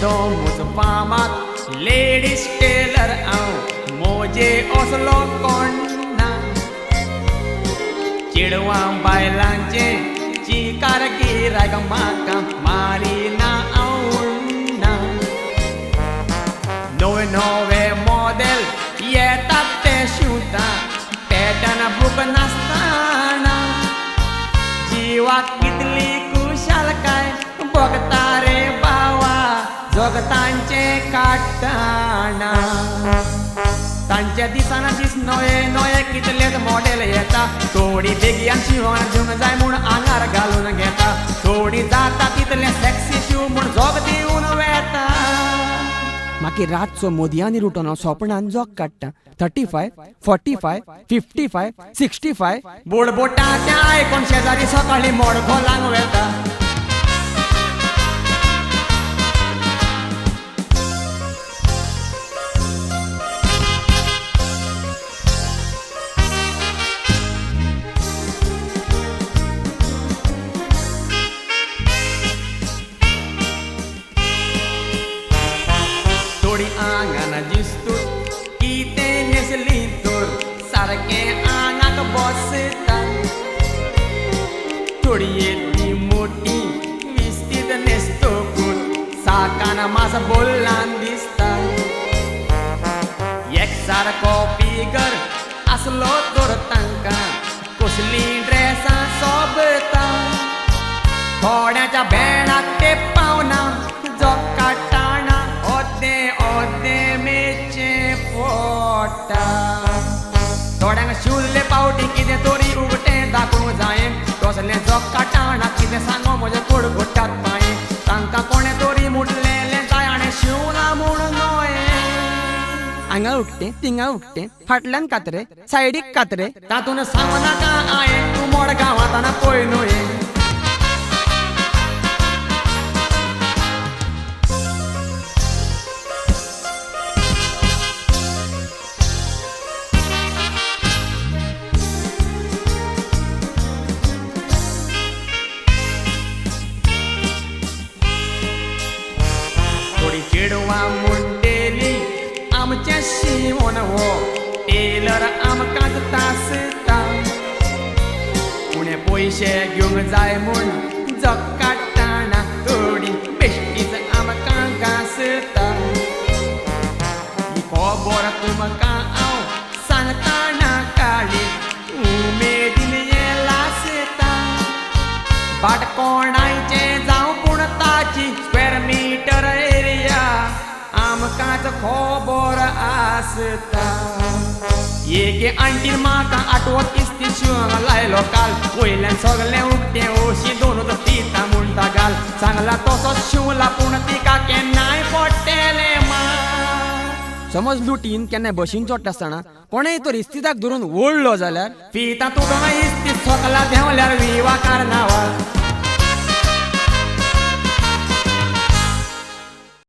एकदमच फामाद ladies tailor हांव मोजे असलो कोण ना चेडवां बायलांचे चिकार गिरायक म्हाका मारिना आवडना नवे नवे मॉडेल येतात ते शिवता पॅटर्न बूक नासतना जिवाक कितली कुशालकाय बघता रे बावा जगतांचे काडटाना तांच्या दिसाना दीस नवे नवे कितलेच मॉडेल येता थोडी बेगयान शिवण घेवंक जाय म्हूण आंगार घालून घेता थोडी जाता तितले सेक्सी शिव म्हूण जोग दिवन वेता मागीर रातचो मोदयांनी रुटोन सोपणान जोग काडटा 35, 45, 55, 65 बोडबोटा त्या आयकोन शेजारी सकाळी मोड खोलांक वेता थोडी आंगाना दिसतूत किते नेसली तर सारके आंगाक बसता थोडी येती मोठी विस्तीत नेस्तोकूत साकान मास बोल्लान दिसता एकसारको फिगर असलो तर तांकां कसली ड्रेसां सोबता थोड्याच्या भेणाक ते पावना जोग काडटाना ओद्दे मेचे पोटा थोड्यांक शिवल्ले पावटी कितें तरी उगटें दाखोवंक जाय तसलें जोग काडटाना कितें सांगो म्हजे कोडगोट्यात पांये तांकां कोणें तरी मुडलेलें जाय आनी शिवना म्हूण न्हय हांगा उगटें थिंगा उगटें फाटल्यान कात्रे सायडीक कात्रे तातूंत सांगू नाका हांवें तूं मडगांव वताना पळय न्हय चेडवां म्हणटेली आमचें शिवण हो टेलर आमकांच तासता उणे पयशे घेवंक जाय म्हूण जग काडटाना थोडी बेश्टीच आमकां घासता ही खबर तुमकां हांव सांगताना काळी उमेदीन हें लासता बाट कोणाचें जावं पूण ताची स्क्वेअर मिटर एरिया आमकांच खबर आसता एके आंटीन म्हाका आठवत इस्ती शिवंक लायलो काल वयल्यान सगलें उगटें अशी दोनूच फिता म्हणटा घाल सांगला तसोच शिवला पूण तिका केन्नाय पडटलें मार समज लुटीन केन्नाय बशीन चडटा आसतना कोणेय तर इस्तिदाक धरून ओडलो जाल्यार फिता तुडून इस्ती सकला देंवल्यार विवा कार्नावाल